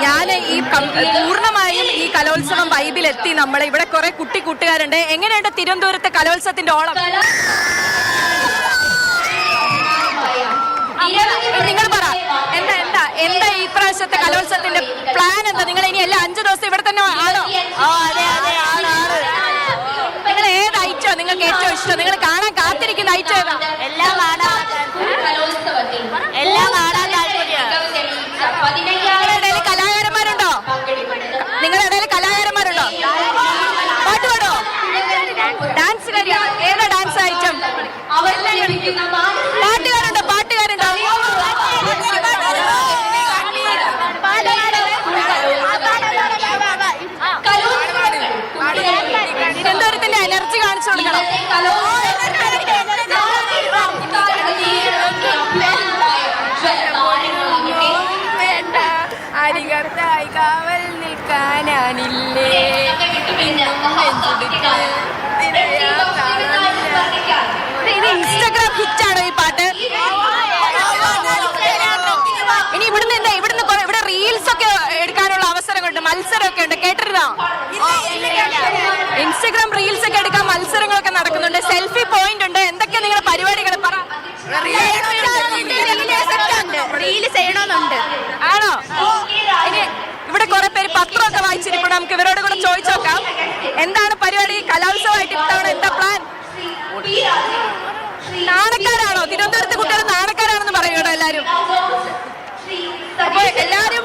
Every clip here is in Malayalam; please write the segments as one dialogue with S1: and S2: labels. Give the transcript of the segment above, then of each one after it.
S1: ഞാൻ ഈ പൂർണ്ണമായും ഈ കലോത്സവം വൈബിലെത്തി. നമ്മൾ ഇവിടെ കുറെ കൂട്ടുകാരുണ്ട്. എങ്ങനെയുണ്ട് തിരുവനന്തപുരത്തെ കലോത്സവത്തിന്റെ ഓളം? നിങ്ങൾ പറ, എന്താ ഈ പ്രാവശ്യത്തെ കലോത്സവത്തിന്റെ പ്ലാൻ എന്താ? നിങ്ങൾ ഇനി എല്ലാ 5 ദിവസം ഇവിടെ തന്നെ ആണോ? നിങ്ങൾ ഏത് ഐറ്റോ നിങ്ങൾക്ക് ഏറ്റവും ഇഷ്ടം? നിങ്ങൾ കാണാൻ കാത്തിരിക്കുന്ന ഐറ്റം ഏതാ?
S2: എല്ലാം കാണാൻ
S1: നിങ്ങളുടെ കലാകാരന്മാരുണ്ടോ? നിങ്ങളുടെ ഇടയിൽ കലാകാരന്മാരുണ്ടോ? പാട്ട് പാടോ? ഡാൻസ് കളിയാ? ഏതാ ഡാൻസ് ഐറ്റം? പാട്ടുകാരുണ്ടോ? തിരുവനന്തപുരത്തിന്റെ എനർജി കാണിച്ചു കൊടുക്കണം. അരികത്തായി കാവൽ നിൽക്കാനില്ലേ, ഇത് ഇൻസ്റ്റഗ്രാം ഹിറ്റാണോ ഈ പാട്ട്? ഇനി ഇവിടെ റീൽസ് ഒക്കെ എടുക്കാനുള്ള അവസരങ്ങളുണ്ട്, മത്സരമൊക്കെ ഉണ്ട്, കേട്ടിരുന്നോ? ഇൻസ്റ്റഗ്രാം റീൽസ് ഒക്കെ എടുക്കാൻ മത്സരങ്ങളൊക്കെ നടക്കുന്നുണ്ട്, സെൽഫി പോയിന്റ് ഉണ്ട്. എന്തൊക്കെയാ നിങ്ങളുടെ പരിപാടികൾ? പറ. ആണോ? ഇനി ഇവിടെ കുറെ പേര് പത്രമൊക്കെ വായിച്ചിരിപ്പോ, നമുക്ക് ഇവരോട് കൂടെ ചോദിച്ചു നോക്കാം. എന്താണ് പരിപാടി? കലോത്സവമായിട്ട് ഇത്തവണ എന്താ പ്ലാൻ? നാണക്കാരാണോ? തിരുവനന്തപുരത്തെ കുട്ടികൾ നാണക്കാരാണെന്ന് പറയൂട്ടോ എല്ലാരും. അപ്പൊ എല്ലാരും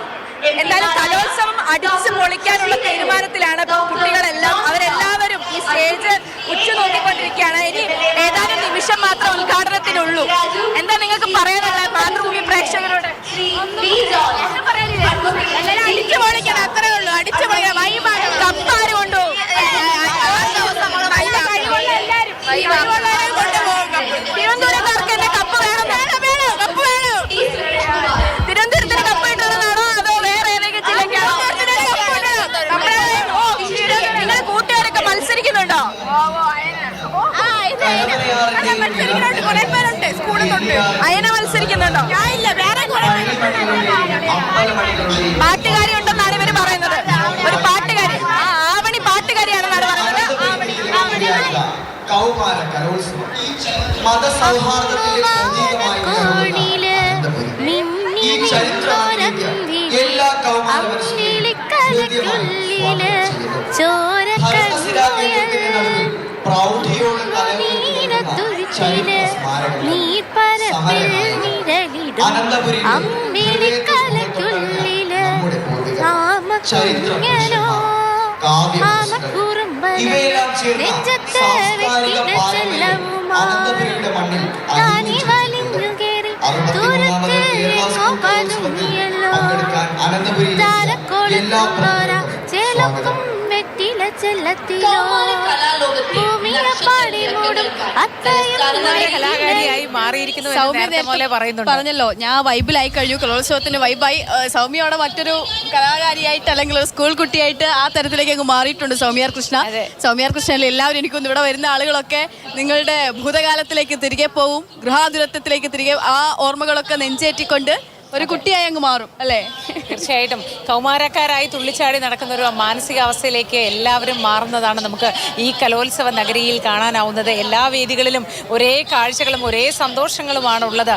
S1: എന്തായാലും കലോത്സവം അടിച്ചു പൊളിക്കാനുള്ള തീരുമാനത്തിലാണ് കുട്ടികളെല്ലാം. അവരെല്ലാവരും ഈ സ്റ്റേജ് ഉറ്റുനോക്കിക്കൊണ്ടിരിക്കുകയാണ്. ഇനി ഏതാനും നിമിഷം മാത്രം ഉദ്ഘാടനത്തിനുള്ളൂ. എന്താ നിങ്ങൾക്ക് പറയാനുള്ളത് മാതൃഭൂമി പ്രേക്ഷകരോട്? അടിച്ചു പൊളിക്കണം, അത്രേ ഉള്ളൂ. അടിച്ചു പൊളിക്കണം. വൈബാണ്. കപ്പാര് കൊണ്ടു തിരുവനന്തപുരക്കാർക്ക് എന്നെ കപ്പ് വേണം. കപ്പ് വേണം. തിരുവനന്തപുരത്തിന് കപ്പ് കിട്ടുന്നതാണോ അതോ വേറെ ഏതെങ്കിലും ജില്ലയ്ക്കാണോ? നിങ്ങളുടെ കൂട്ടുകാരൊക്കെ മത്സരിക്കുന്നുണ്ടോ? അയന മത്സരിക്കുന്നുണ്ടോ? പാട്ടുകാരി ഉണ്ടെന്നാണ് ഇവര് പറയുന്നത്. ഒരു പാട്ടുകാരി, ആവണി പാട്ടുകാരിയാണെന്നാണ് പറയുന്നത്.
S3: കൗമാര കലോത്സവം മതസൗഹാർദ്ദത്തിന്റെ ഈ ചരിത്രത്തിലേക്ക് എല്ലാ കൗമാര പ്രൗഢിയോടെ അനന്തപുരി ഇവയെല്ലാം ചേർന്ന സാംസ്കാരിക പാരമ്പര്യം അനന്തപുരിയുടെ മണ്ണിൽ പങ്കെടുക്കാൻ അനന്തപുരിയിലെ എല്ലാ
S4: കലാകാരിയായി മാറിയിരിക്കുന്നു. പറഞ്ഞല്ലോ, ഞാൻ വൈബിലായി കഴിഞ്ഞു. കലോത്സവത്തിന് വൈബായി. സൗമ്യയോടെ മറ്റൊരു കലാകാരിയായിട്ട് അല്ലെങ്കിൽ ഒരു സ്കൂൾ കുട്ടിയായിട്ട് ആ തരത്തിലേക്ക് അങ്ങ് മാറിയിട്ടുണ്ട് സൗമ്യ കൃഷ്ണ. സൗമ്യ കൃഷ്ണനിൽ എല്ലാവരും എനിക്കൊന്ന് ഇവിടെ വരുന്ന ആളുകളൊക്കെ നിങ്ങളുടെ ഭൂതകാലത്തിലേക്ക് തിരികെ പോവും, ഗൃഹാതുരത്വത്തിലേക്ക് തിരികെ ആ ഓർമ്മകളൊക്കെ നെഞ്ചേറ്റിക്കൊണ്ട് ഒരു കുട്ടിയായി അങ്ങ് മാറും അല്ലേ?
S5: തീർച്ചയായിട്ടും കൗമാരക്കാരായി തുള്ളിച്ചാടി നടക്കുന്ന ഒരു മാനസികാവസ്ഥയിലേക്ക് എല്ലാവരും മാറുന്നതാണ് നമുക്ക് ഈ കലോത്സവ നഗരിയിൽ കാണാനാവുന്നത്. എല്ലാ വേദികളിലും ഒരേ കാഴ്ചകളും ഒരേ സന്തോഷങ്ങളുമാണ് ഉള്ളത്.